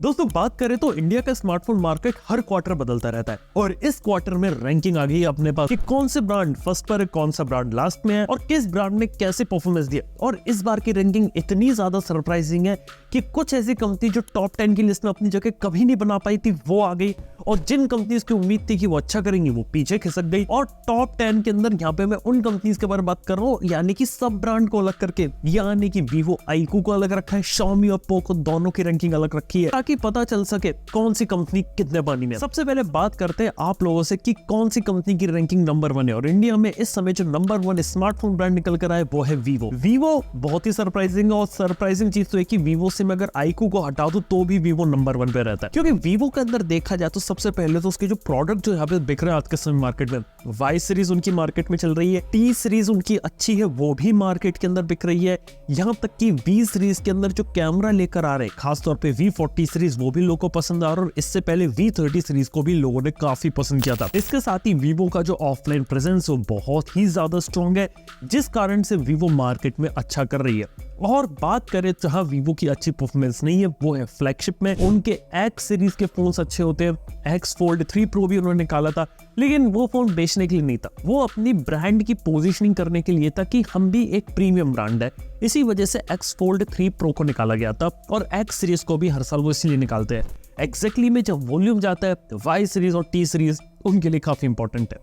दोस्तों बात करें तो इंडिया का स्मार्टफोन मार्केट हर क्वार्टर बदलता रहता है और इस क्वार्टर में रैंकिंग आ गई है अपने पास कि कौन से ब्रांड फर्स्ट पर है, कौन सा ब्रांड लास्ट में है और किस ब्रांड ने कैसे परफॉर्मेंस दिया। और इस बार की रैंकिंग इतनी ज्यादा सरप्राइजिंग है कि कुछ ऐसी कंपनी जो टॉप 10 की लिस्ट में अपनी जगह कभी नहीं बना पाई थी वो आ गई, और जिन कंपनीज की उम्मीद थी कि वो अच्छा करेंगी वो पीछे खिसक गई। और टॉप 10 के अंदर यहाँ पे मैं उन कंपनीज के बारे में बात कर रहा हूँ, यानी कि सब ब्रांड को अलग करके, यानी कि वीवो आईक्यू को अलग रखा है, Xiaomi और पोको दोनों की रैंकिंग अलग रखी है ताकि पता चल सके कौन सी कंपनी कितने पानी में। सबसे पहले बात करते हैं आप लोगों से कि कौन सी कंपनी की रैंकिंग नंबर 1 है, और इंडिया में इस समय जो नंबर 1 स्मार्टफोन ब्रांड निकल कर आए वो है वीवो। वीवो बहुत ही सरप्राइजिंग है, और सरप्राइजिंग चीज तो है कि वीवो से मैं अगर आईक्यू को हटा दूं तो भी वीवो नंबर 1 पे रहता है, क्योंकि वीवो के अंदर देखा जाए तो सबसे पहले तो उसके जो प्रोडक्ट जो यहाँ पे बिक रहे हैं आज के समय मार्केट में, वाई सीरीज उनकी मार्केट में चल रही है, टी सीरीज उनकी अच्छी है वो भी मार्केट के अंदर बिक रही है, यहाँ तक कि वी सीरीज के अंदर जो कैमरा लेकर आ रहे हैं खासतौर पे V40 सीरीज वो भी लोगों को पसंद आ रहा है, और इससे पहले V30 सीरीज को भी लोगों ने काफी पसंद किया था। इसके साथ ही वीवो का जो ऑफलाइन प्रेजेंस वो बहुत ही ज्यादा स्ट्रॉन्ग है, जिस कारण से वीवो मार्केट में अच्छा कर रही है। और बात करें जहां वीवो की अच्छी परफॉर्मेंस नहीं है वो है फ्लैगशिप में। उनके X सीरीज के फोन्स अच्छे होते हैं, X Fold 3 Pro भी उन्होंने निकाला था, लेकिन वो फोन बेचने के लिए नहीं था, वो अपनी ब्रांड की पोजीशनिंग करने के लिए था कि हम भी एक प्रीमियम ब्रांड है। इसी वजह से X Fold 3 Pro को निकाला गया था, और X सीरीज को भी हर साल वो इसलिए निकालते हैं। एग्जैक्टली में जब वॉल्यूम जाता है तो वाई सीरीज और टी सीरीज उनके लिए काफी इंपॉर्टेंट है।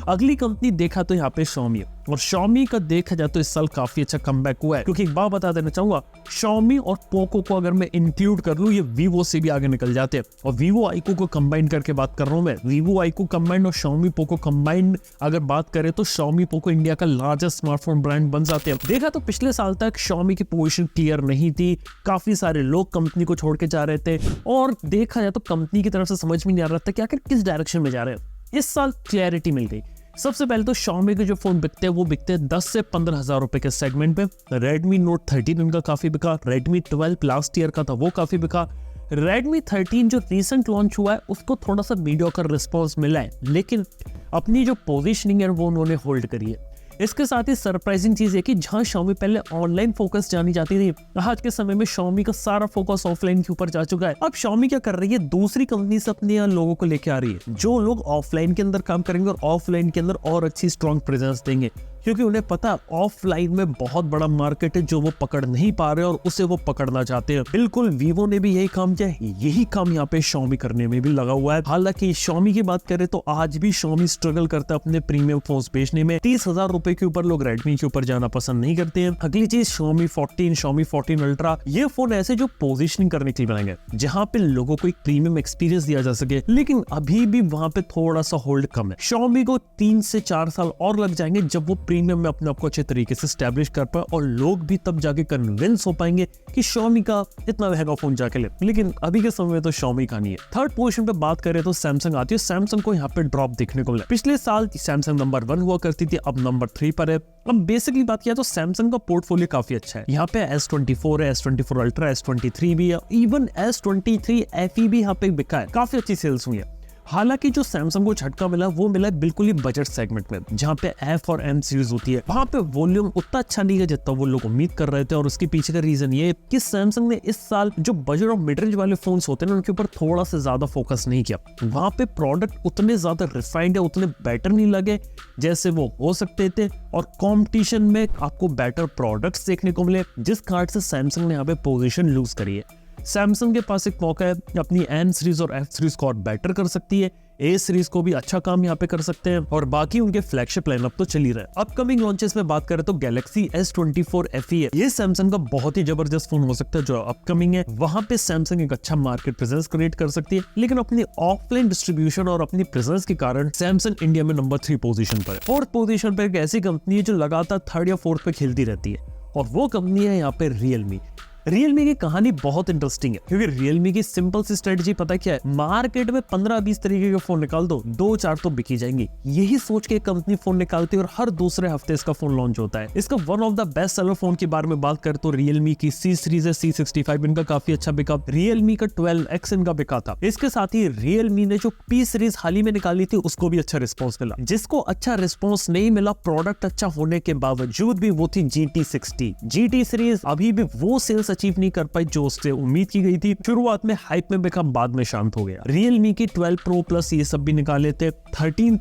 अगली कंपनी देखा तो यहाँ पे Xiaomi है, और Xiaomi का देखा जाए तो इस साल काफी अच्छा कमबैक हुआ है, क्योंकि एक बात बता देना चाहूंगा, Xiaomi और पोको को अगर मैं इंक्लूड कर लूं ये वीवो से भी आगे निकल जाते हैं। और वीवो आईक्यू को कंबाइन करके बात कर रहा हूं मैं, वीवो आईक्यू कंबाइंड और Xiaomi पोको कंबाइंड अगर बात करें तो Xiaomi पोको इंडिया का लार्जेस्ट स्मार्टफोन ब्रांड बन जाते हैं। देखा तो पिछले साल तक Xiaomi की पोजीशन क्लियर नहीं थी, काफी सारे लोग कंपनी को छोड़ के जा रहे थे, और देखा जाए तो कंपनी की तरफ से समझ में नहीं आ रहा था कि आखिर किस डायरेक्शन में जा रहे हैं। इस साल क्लैरिटी मिल गई। सबसे पहले तो Xiaomi के जो फोन बिकते हैं वो बिकते हैं 10 से 15,000 रुपए के सेगमेंट पे। Redmi Note 13 उनका काफी बिका, Redmi 12 लास्ट ईयर का था वो काफी बिका, Redmi 13 जो रिसेंट लॉन्च हुआ है उसको थोड़ा सा मीडियोकर रिस्पॉन्स मिला है, लेकिन अपनी जो पोजीशनिंग है वो उन्होंने होल्ड करी है। इसके साथ ही सरप्राइजिंग चीज है कि जहां Xiaomi पहले ऑनलाइन फोकस जानी जाती थी, आज के समय में Xiaomi का सारा फोकस ऑफलाइन के ऊपर जा चुका है। अब Xiaomi क्या कर रही है, दूसरी कंपनी से अपने यहाँ लोगों को लेके आ रही है जो लोग ऑफलाइन के अंदर काम करेंगे और ऑफलाइन के अंदर और अच्छी स्ट्रॉन्ग प्रेजेंस देंगे, क्योंकि उन्हें पता ऑफलाइन में बहुत बड़ा मार्केट है जो वो पकड़ नहीं पा रहे और उसे वो पकड़ना चाहते हैं। बिल्कुल वीवो ने भी यही काम किया, यही काम यहाँ पे Xiaomi करने में भी लगा हुआ है। हालांकि Xiaomi की बात करें तो आज भी Xiaomi स्ट्रगल करता है अपने प्रीमियम फोन्स बेचने में। 30,000 रुपए के ऊपर लोग Redmi के ऊपर जाना पसंद नहीं करते हैं। अगली चीज Xiaomi 14, Xiaomi 14 Ultra, ये फोन ऐसे जो पोजिशनिंग करने के लिए बनाएंगे जहाँ पे लोगों को एक प्रीमियम एक्सपीरियंस दिया जा सके, लेकिन अभी भी वहां पे थोड़ा सा होल्ड कम है। Xiaomi को 3 से 4 साल और लग जाएंगे जब वो प्रीमियम में अपने आप को अच्छे तरीके से स्टैब्लिश कर पाए, और लोग भी तब जाके कन्विंस हो पाएंगे कि Xiaomi का इतना महंगा फोन जाके ले, लेकिन अभी के समय में तो Xiaomi का नहीं है। थर्ड पोजीशन पे बात करें तो Samsung आती है। Samsung को यहाँ पे ड्रॉप देखने को मिला। पिछले साल Samsung नंबर 1 हुआ करती थी, अब नंबर 3 पर है। अब बेसिकली बात किया तो Samsung का पोर्टफोलियो काफी अच्छा है। यहाँ पे S24 है, S24 Ultra, S23 भी है, इवन S23 FE भी यहाँ पे बिका है, काफी अच्छी सेल्स हुई है। हालांकि जो Samsung को झटका मिला वो मिला बिल्कुल ही बजट सेगमेंट में, जहां पे F और M सीरीज होती है, वहां पे वॉल्यूम उतना अच्छा नहीं है जितना वो लोग उम्मीद कर रहे थे। और उसके पीछे का रीजन ये कि Samsung ने इस साल जो बजट और मिड रेंज वाले फोन्स होते हैं उनके ऊपर थोड़ा सा ज्यादा फोकस नहीं किया। वहां पे प्रोडक्ट उतने ज्यादा रिफाइंड है, उतने बेटर नहीं लगे जैसे वो हो सकते थे, और कॉम्पिटिशन में आपको बेटर प्रोडक्ट्स देखने को मिले, जिस कारण से Samsung ने यहाँ पे पोजिशन लूज करी है। Samsung के पास एक मौका है अपनी N सीरीज और F सीरीज को और बेटर कर सकती है, A सीरीज को भी अच्छा काम यहाँ पे कर सकते हैं, और बाकी उनके फ्लैगशिप लाइनअप तो चल ही रहा है। अपकमिंग लॉन्चेस में बात करें तो Galaxy S24 FE है, ये Samsung का बहुत ही जबरदस्त फोन हो सकता है जो अपकमिंग है। वहां पे Samsung एक अच्छा मार्केट प्रेजेंस क्रिएट कर सकती है, लेकिन अपनी ऑफलाइन डिस्ट्रीब्यूशन और अपनी प्रेजेंस के कारण Samsung इंडिया में नंबर 3 पोजीशन पर है। 4th पोजीशन पर एक ऐसी कंपनी है जो लगातार 3rd या 4th पे खेलती रहती है, और वो कंपनी है यहाँ पे Realme। Realme की कहानी बहुत इंटरेस्टिंग है, क्योंकि Realme की सिंपल सी स्ट्रेटजी पता क्या है, मार्केट में 15-20 तरीके के फोन निकाल दो, 2-4 तो बिकी जाएंगी। यही सोच के कंपनी फोन निकालती है और हर दूसरे हफ्ते इसका फोन लॉन्च होता है। इसका one of the best seller phone के बारे में बात करें तो Realme की C सीरीज है, C65 इनका काफी अच्छा बिका, Realme का 12X इनका बिका था। इसके साथ ही Realme ने जो P सीरीज हाल ही में निकाली थी उसको भी अच्छा रिस्पॉन्स मिला। जिसको अच्छा रिस्पॉन्स नहीं मिला प्रोडक्ट अच्छा होने के बावजूद भी वो थी GT60। GT सीरीज अभी भी वो सेल्स अचीव नहीं कर पाई जो उससे उम्मीद की गई थी। शुरुआत में हाइप में बिका, बाद में शांत हो गया। Realme की 12 Pro Plus ये सब भी निकाले थे, 13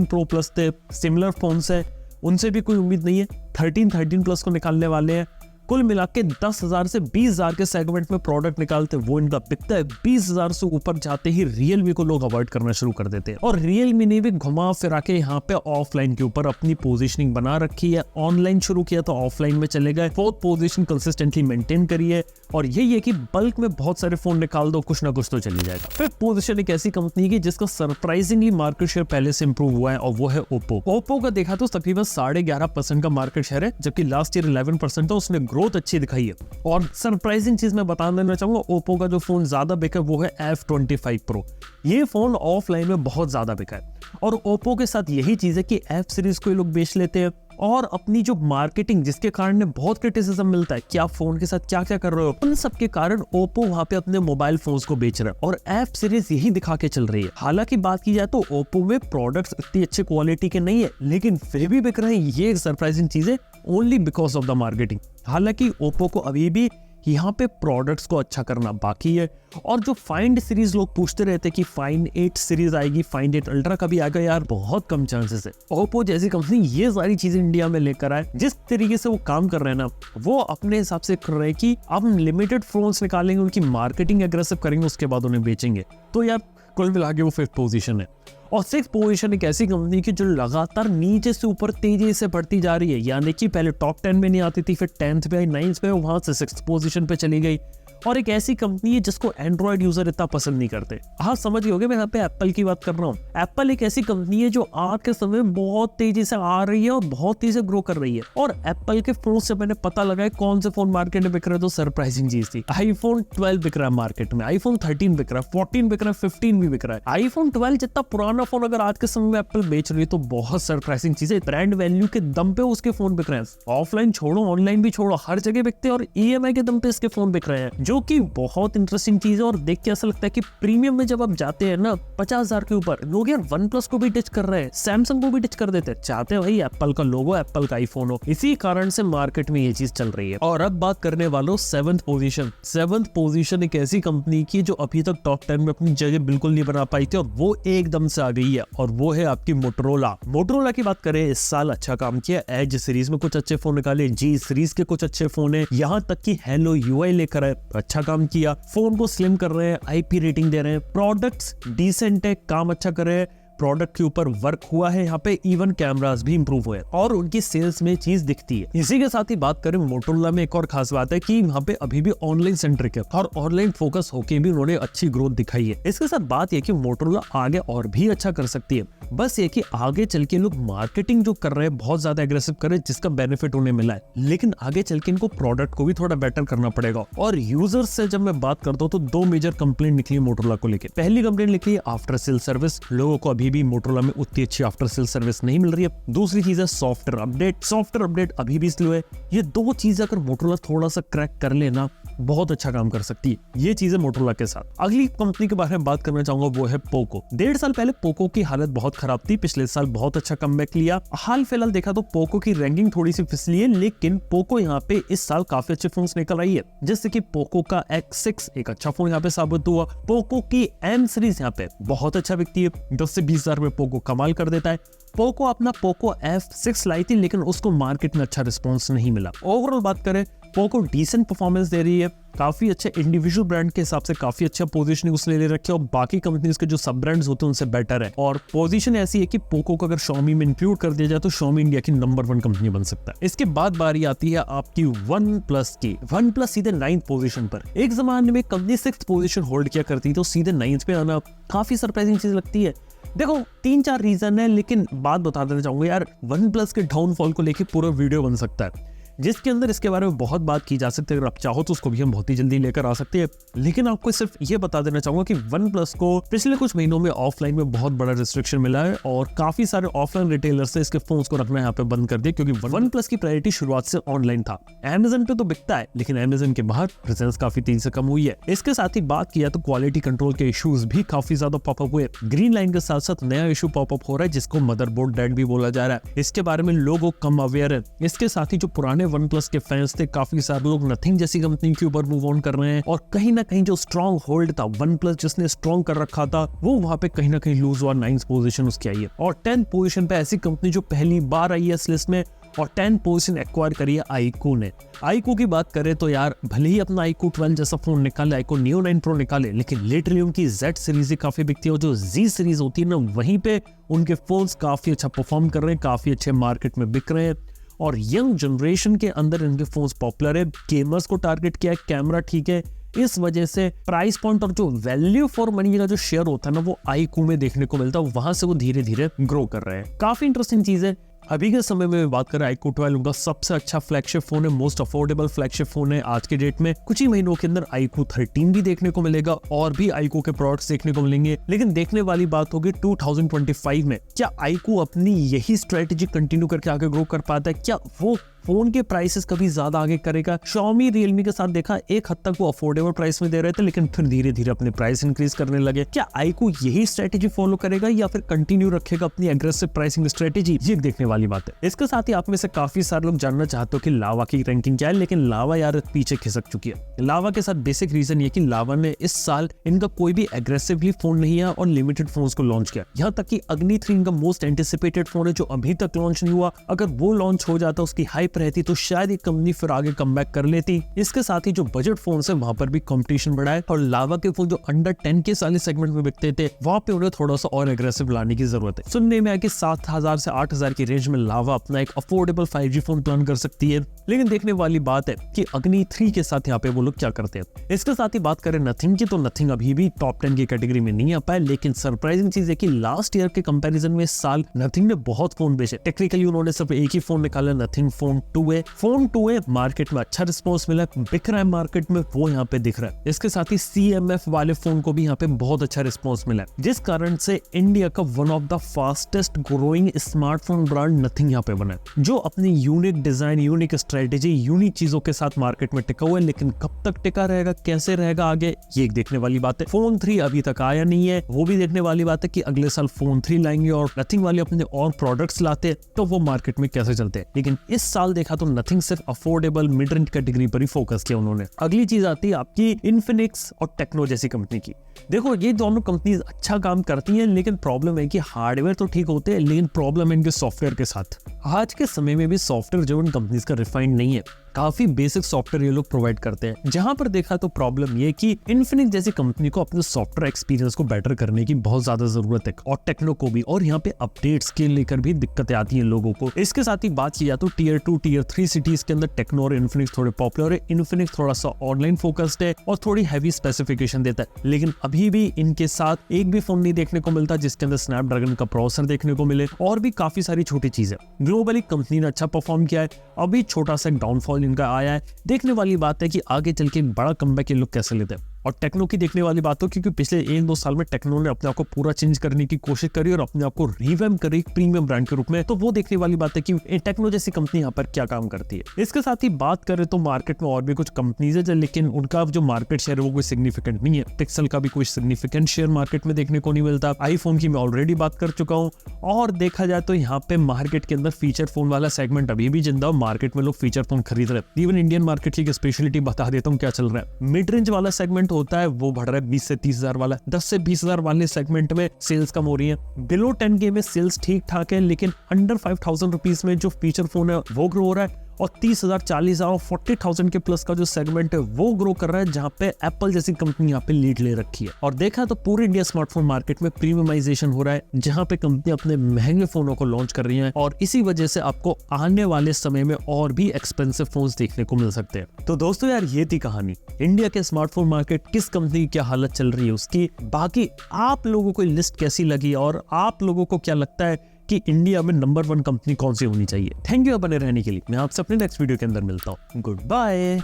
Pro Plus थे, सिमिलर फोन्स है, उनसे भी कोई उम्मीद नहीं है। 13 Plus को निकालने वाले हैं। कुल मिला के 10,000 से 20,000 के सेगमेंट में प्रोडक्ट निकालते, वो इनका बिकता है। 20,000 से ऊपर जाते ही Realme को लोग अवॉइड करना शुरू कर देते हैं। और Realme ने भी घुमा फिरा के यहाँ पे ऑफलाइन के ऊपर अपनी पोजीशनिंग बना रखी है। ऑनलाइन शुरू किया तो ऑफलाइन में चले गए, 4th पोजीशन कंसिस्टेंटली मेंटेन करी है। और यही है कि बल्क में बहुत सारे फोन निकाल दो, कुछ ना कुछ तो चली जाएगा। 5th पोजीशन एक ऐसी कंपनी की जिसका सरप्राइजिंगली मार्केट शेयर पहले से इंप्रूव हुआ है, और वो है ओप्पो। ओप्पो का देखा तो तकरीबन 11.5% का मार्केट शेयर है, जबकि लास्ट ईयर 11% था। उसने ग्रोथ अच्छी दिखाई है। और सरप्राइजिंग चीज मैं बता देना चाहूंगा, ओप्पो का जो फोन ज्यादा बिका वो है F25 Pro। ये फोन ऑफलाइन में बहुत ज्यादा बिका है। और ओप्पो के साथ यही चीज है कि F सीरीज को ये लोग बेच लेते हैं, और अपनी जो मार्केटिंग जिसके कारण बहुत क्रिटिसिज्म मिलता है कि आप फोन के साथ क्या क्या कर रहे हो, उन सब के कारण ओप्पो वहां पे अपने मोबाइल फोन्स को बेच रहा है, और F सीरीज यही दिखा के चल रही है। हालांकि बात की जाए तो ओप्पो में प्रोडक्ट्स इतनी अच्छी क्वालिटी के नहीं है, लेकिन फिर भी बिक रहे हैं। ये एक सरप्राइजिंग चीज है, only because of the marketing. हालांकि ओप्पो को अभी भी यहाँ पे प्रोडक्ट्स को अच्छा करना बाकी है। और जो फाइंड सीरीज लोग पूछते रहते कि फाइंड 8 सीरीज आएगी, फाइंड 8 अल्ट्रा कभी आएगा, यार बहुत कम चांसेस है। ओप्पो जैसी कंपनी ये सारी चीजें इंडिया में लेकर आए। जिस तरीके से वो काम कर रहे हैं ना, वो अपने हिसाब से कर रहे हैं कि अब हम लिमिटेड फोन्स निकालेंगे, उनकी मार्केटिंग एग्रेसिव करेंगे, उसके बाद उन्हें बेचेंगे। तो यार कुल मिला के वो 5th पोजीशन है। और 6th पोजीशन एक ऐसी कंपनी की जो लगातार नीचे से ऊपर तेजी से बढ़ती जा रही है, यानी कि पहले टॉप 10 में नहीं आती थी, फिर 10th पे आई, 9th पे, वहां से 6th पोजीशन पे चली गई। और एक ऐसी कंपनी है जिसको एंड्रॉइड यूजर इतना पसंद नहीं करते। हाँ समझ गए होंगे, मैं यहाँ पे एप्पल की बात कर रहा हूँ। एप्पल एक ऐसी कंपनी है जो आज के समय में बहुत तेजी से आ रही है और बहुत तेजी से ग्रो कर रही है। और एप्पल के फोन से मैंने पता लगाया कौन से फोन मार्केट में बिक रहे हैं, तो सरप्राइजिंग चीज थी। iPhone 12 बिक रहा है मार्केट में, iPhone 13 बिक रहा है, 14 बिक रहा है, 15 भी बिक रहा है। iPhone 12 जितना पुराना फोन अगर आज के समय में एप्पल बेच रही है तो बहुत सरप्राइजिंग चीज है। ब्रांड वैल्यू के दम पे उसके फोन बिक रहे हैं। ऑफलाइन छोड़ो, ऑनलाइन भी छोड़ो, हर जगह बिकते हैं, और EMI के दम पे इसके फोन बिक रहे हैं, जो कि बहुत इंटरेस्टिंग चीज है। और देख के ऐसा लगता है कि प्रीमियम में जब आप जाते हैं ना 50,000 के ऊपर, लोग यार OnePlus को भी टच कर रहे हैं, सैमसंग को भी टच कर देते हैं, चाहते हैं भाई एप्पल का लोगो, एप्पल का आईफोन हो। इसी कारण से मार्केट में ये चीज चल रही है। और अब बात करने वालों 7th पोजीशन। 7th पोजीशन एक ऐसी कंपनी की जो अभी तक टॉप 10 में अपनी जगह बिल्कुल नहीं बना पाई थी, और वो एकदम से आ गई है, और वो है आपकी मोटोरोला। मोटोरोला की बात करें, इस साल अच्छा काम किया। एज सीरीज में कुछ अच्छे फोन निकाले, G सीरीज के कुछ अच्छे फोन है, यहाँ तक कि हेलो UI लेकर आए, अच्छा काम किया। फोन को स्लिम कर रहे हैं, IP रेटिंग दे रहे हैं, प्रोडक्ट्स डिसेंट है, काम अच्छा कर रहे हैं, प्रोडक्ट के ऊपर वर्क हुआ है, यहाँ पे इवन कैमरास भी इंप्रूव हुए और उनकी सेल्स में चीज दिखती है। इसी के साथ ही बात करें मोटोरोला में, एक और खास बात है कि यहाँ पे अभी भी ऑनलाइन सेंट्रिक है, और ऑनलाइन फोकस होके भी उन्होंने अच्छी ग्रोथ दिखाई है। इसके साथ बात यह कि मोटोरोला आगे और भी अच्छा कर सकती है, बस ये कि आगे चल के लोग मार्केटिंग जो कर रहे हैं बहुत ज्यादा एग्रेसिव कर रहे हैं, जिसका बेनिफिट उन्हें मिला है, लेकिन आगे चल के इनको प्रोडक्ट को भी थोड़ा बेटर करना पड़ेगा। और यूजर्स से जब मैं बात करता हूँ तो 2 मेजर कंप्लेंट निकली मोटोरोला को लेकर। पहली कंप्लेंट निकली आफ्टर सेल सर्विस, लोगों को अभी भी मोटोरोला में उतनी अच्छी आफ्टर सेल सर्विस नहीं मिल रही है। दूसरी चीज है सॉफ्टवेयर अपडेट, सॉफ्टवेयर अपडेट अभी भी स्लो है। ये 2 चीजें अगर मोटोरोला थोड़ा सा क्रैक कर लेना, बहुत अच्छा काम कर सकती है। ये चीजें मोटोरोला के साथ। अगली कंपनी के बारे में बात करना चाहूंगा, वो है पोको। 1.5 साल पहले पोको की हालत बहुत खराब थी, पिछले साल बहुत अच्छा कमबैक लिया। हाल फिलहाल देखा तो पोको की रैंकिंग थोड़ी सी फिसली है, लेकिन पोको यहाँ पे इस साल काफी अच्छे फोन निकल रही है, जैसे कि पोको का X6 एक अच्छा फोन यहाँ पे साबित हुआ। पोको की M सीरीज यहाँ पे बहुत अच्छा बिकती है, 10 से 20 हजार में पोको कमाल कर देता है। पोको अपना पोको F6 लाई थी, लेकिन उसको मार्केट में अच्छा रिस्पॉन्स नहीं मिला। ओवरऑल बात करें, पोको डिसेंट परफॉर्मेंस दे रही है, काफी अच्छे इंडिविजुअल ब्रांड के हिसाब से काफी अच्छा पोजीशनिंग उसने ले रखी है, और बाकी कंपनीज के जो सब ब्रांड्स होते हैं उनसे बेटर है। और पोजीशन ऐसी है कि पोको को अगर Xiaomi में इंक्लूड कर दिया जाए तो Xiaomi इंडिया की नंबर 1 कंपनी बन सकता है। इसके बाद बारी आती है आपकी OnePlus की। OnePlus सीधे 9th पोजीशन पर। एक जमाने में कंपनी 6th पोजीशन होल्ड किया करती, तो सीधे 9th पे आना काफी सरप्राइजिंग चीज लगती है। देखो 3-4 रीजन है, लेकिन बात बता देना चाहूंगा यार, OnePlus के डाउनफॉल को लेकर पूरा वीडियो बन सकता है, जिसके अंदर इसके बारे में बहुत बात की जा सकती है। अगर आप चाहो तो उसको भी हम बहुत ही जल्दी लेकर आ सकते हैं, लेकिन आपको सिर्फ ये बता देना चाहूंगा कि OnePlus को पिछले कुछ महीनों में ऑफलाइन में बहुत बड़ा रिस्ट्रिक्शन मिला है, और काफी सारे ऑफलाइन रिटेलर्स से इसके फोन्स को रखना यहाँ पे बंद कर दिया, क्योंकि OnePlus की प्रायोरिटी शुरुआत से ऑनलाइन था। Amazon पे तो बिकता है, लेकिन Amazon के बाहर प्रेजेंस काफी तेजी से कम हुई है। इसके साथ ही बात किया तो क्वालिटी कंट्रोल के इश्यूज भी काफी ज्यादा पॉपअप हुए। ग्रीन लाइन के साथ साथ नया इशू पॉपअप हो रहा है, जिसको मदरबोर्ड डेड भी बोला जा रहा है। इसके बारे में लोग कम अवेयर है। इसके साथ ही जो पुराने वन प्लस के फैंस थे, काफी सारे लोग नथिंग जैसी कंपनी के ऊपर मूव ऑन कर रहे हैं, और कहीं ना कहीं जो स्ट्रॉन्ग होल्ड था वन प्लस जिसने स्ट्रॉन्ग कर रखा था, वो वहां पे कहीं ना कहीं लूज हुआ। 9th पोजीशन उसकी आई है, और 10th पोजीशन पे ऐसी कंपनी जो पहली बार आई है इस लिस्ट में, और 10 पोजीशन एक्वायर करी है iQOO ने। iQOO की बात करें तो यार भले ही अपना iQOO 12 जैसा फोन निकाले, iQOO Neo 9 Pro निकाले, लेकिन लिटरली उनकी Z सीरीज ही काफी बिकती है, और जो Z सीरीज होती है ना, वहीं पे उनके फोन्स काफी अच्छा परफॉर्म कर रहे हैं, काफी अच्छे मार्केट में बिक रहे हैं, और यंग जनरेशन के अंदर इनके फोन्स पॉपुलर है। गेमर्स को टारगेट किया है, कैमरा ठीक है, इस वजह से प्राइस पॉइंट और जो वैल्यू फॉर मनी का जो शेयर होता है ना, वो iQOO में देखने को मिलता है, वहां से वो धीरे धीरे ग्रो कर रहे हैं। काफी इंटरेस्टिंग चीज है। अभी के समय में बात करें iQOO 12 उनका सबसे अच्छा फ्लैगशिप फोन है, मोस्ट अफोर्डेबल फ्लैगशिप फोन है आज के डेट में। कुछ ही महीनों के अंदर iQOO 13 भी देखने को मिलेगा, और भी iQOO के प्रोडक्ट्स देखने को मिलेंगे। लेकिन देखने वाली बात होगी 2025 में क्या iQOO अपनी यही स्ट्रेटेजी कंटिन्यू करके आगे ग्रो कर पाता है, क्या वो फोन के प्राइसेस कभी ज्यादा आगे करेगा। Xiaomi Realme के साथ देखा एक हद तक वो अफोर्डेबल प्राइस में दे रहे थे, लेकिन फिर धीरे धीरे अपने प्राइस इंक्रीज करने लगे। क्या iQOO यही स्ट्रेटेजी फॉलो करेगा या फिर कंटिन्यू रखेगा अपनी एग्रेसिव प्राइसिंग स्ट्रेटेजी, ये देखने वाली बात है। इसके साथ ही आप में से काफी सारे लोग जानना चाहते हो कि लावा की रैंकिंग क्या है, लेकिन लावा यार पीछे खिसक चुकी है। लावा के साथ बेसिक रीजन ये कि लावा ने इस साल इनका कोई भी एग्रेसिवली फोन नहीं है और लिमिटेड फोन्स को लॉन्च किया। यहाँ तक कि अग्नि 3 इनका मोस्ट एंटिसिपेटेड फोन है जो अभी तक लॉन्च नहीं हुआ। अगर वो लॉन्च हो जाता, उसकी हाइप रहती, तो शायद ये कंपनी फिर आगे कमबैक कर लेती। इसके साथ ही जो बजट फोन है वहां पर भी कंपटीशन बढ़ा है, और लावा के फोन जो अंडर 10 के साले सेगमेंट में बिकते थे, वहां पे उन्हें थोड़ा सा और एग्रेसिव लाने की जरूरत है। सुनने में आया कि 7,000 से 8,000 की रेंज में लावा अपना एक अफोर्डेबल 5G फोन प्लान कर सकती है। लेकिन देखने वाली बात है कि अग्नि 3 के साथ यहाँ पे वो लोग क्या करते हैं। इसके साथ ही बात करें नथिंग की, तो नथिंग अभी भी टॉप 10 की कैटेगरी में नहीं आ पाए, लेकिन सरप्राइजिंग चीज है कि लास्ट ईयर के कंपैरिजन में इस साल नथिंग ने बहुत फोन बेचे। टेक्निकली उन्होंने सिर्फ एक ही फोन निकाला, नथिंग फोन 2 है। फोन 2 है, मार्केट में अच्छा रिस्पॉन्स मिला, बिक रहा है मार्केट में, वो यहाँ पे दिख रहा है। इसके साथ ही CMF वाले फोन को भी यहाँ पे बहुत अच्छा रिस्पॉन्स मिला है, जिस कारण से इंडिया का one of the fastest growing smartphone brand nothing यहाँ पे बना है, जो अपनी unique design, unique strategy, unique चीजों के साथ मार्केट में टिका हुआ है। लेकिन कब तक टिका रहेगा, कैसे रहेगा आगे, ये देखने वाली बात है। फोन 3 अभी तक आया नहीं है, वो भी देखने वाली बात है कि अगले साल फोन 3 लाएंगे और नथिंग वाले अपने और प्रोडक्ट्स लाते तो वो मार्केट में कैसे चलते हैं। लेकिन इस साल देखा तो नथिंग सिर्फ अफोर्डेबल मिड रेंज कैटेगरी पर ही फोकस किया उन्होंने। अगली चीज आती है आपकी इन्फिनिक्स और टेक्नो जैसी कंपनी की। देखो ये दोनों कंपनीज अच्छा काम करती हैं, लेकिन प्रॉब्लम है कि हार्डवेयर तो ठीक होते हैं, लेकिन प्रॉब्लम है इनके सॉफ्टवेयर के साथ। आज के समय में भी सॉफ्टवेयर जो उन कंपनीज का रिफाइंड नहीं है, काफी बेसिक सॉफ्टवेयर ये लोग प्रोवाइड करते हैं। जहां पर देखा तो प्रॉब्लम ये कि इन्फिनिक्स जैसी कंपनी को अपने सॉफ्टवेयर एक्सपीरियंस को बेटर करने की बहुत ज्यादा जरूरत है, और टेक्नो को भी, और यहाँ पे अपडेट्स के लेकर भी दिक्कतें आती हैं लोगों को। इसके साथ ही बात की जाए तो टीयर 2 टीयर 3 सिटीज के अंदर टेक्नो और इन्फिनिक्स थोड़े पॉपुलर है। इन्फिनिक्स थोड़ा सा ऑनलाइन फोकस्ड है और थोड़ी हैवी स्पेसिफिकेशन देता है, लेकिन अभी भी इनके साथ एक भी फोन नहीं देखने को मिलता जिसके अंदर स्नैपड्रैगन का प्रोसेसर देखने को मिले, और भी काफी सारी छोटी चीजें। ग्लोबली कंपनी ने अच्छा परफॉर्म किया है, अभी छोटा सा डाउनफॉल इनका आया है। देखने वाली बात है कि आगे चल के बड़ा कमबैक ये लोग कैसे लेते हैं। और टेक्नो की देखने वाली बात हो, क्योंकि पिछले 1-2 साल में टेक्नो ने अपने आप को पूरा चेंज करने की कोशिश करी और अपने आप को रिवैम्प करी प्रीमियम ब्रांड के रूप में, तो वो देखने वाली बात है कि टेक्नो जैसी कंपनी यहाँ पर क्या काम करती है। इसके साथ ही बात करें तो मार्केट में और भी कुछ कंपनीज है, लेकिन उनका जो मार्केट शेयर है वो कोई सिग्निफिकेंट नहीं है। पिक्सल का भी कोई सिग्निफिकेंट शेयर मार्केट में देखने को नहीं मिलता। आईफोन की मैं ऑलरेडी बात कर चुका हूँ। और देखा जाए तो यहाँ पे मार्केट के अंदर फीचर फोन वाला सेगमेंट अभी भी जिंदा, मार्केट में लोग फीचर फोन खरीद रहे हैं। इवन इंडियन मार्केट की स्पेशलिटी बता देता हूँ क्या चल रहा है। मिड रेंज वाला सेगमेंट होता है वो बढ़ रहा है 20 से 30,000 वाला, 10 से 20,000 वाले सेगमेंट में सेल्स कम हो रही है। बिलो 10K में सेल्स ठीक ठाक है, लेकिन अंडर 5,000 रुपीज में जो फीचर फोन है वो ग्रो हो रहा है, और 30,000, 40,000 और 40,000 के प्लस का जो सेगमेंट है वो ग्रो कर रहा है, जहां पे एप्पल जैसी कंपनी यहाँ पे लीड ले रखी है। और देखा तो पूरे इंडिया स्मार्टफोन मार्केट में प्रीमियमाइजेशन हो रहा है, जहां पे कंपनी अपने महंगे फोनों को लॉन्च कर रही है, और इसी वजह से आपको आने वाले समय में और भी एक्सपेंसिव फोन्स देखने को मिल सकते हैं। तो दोस्तों यार ये थी कहानी इंडिया के स्मार्टफोन मार्केट, किस कंपनी की क्या हालत चल रही है उसकी। बाकी आप लोगों को लिस्ट कैसी लगी, और आप लोगों को क्या लगता है कि इंडिया में नंबर 1 कंपनी कौन सी होनी चाहिए। थैंक यू बने रहने के लिए। मैं आपसे अपने नेक्स्ट वीडियो के अंदर मिलता हूँ। Good bye.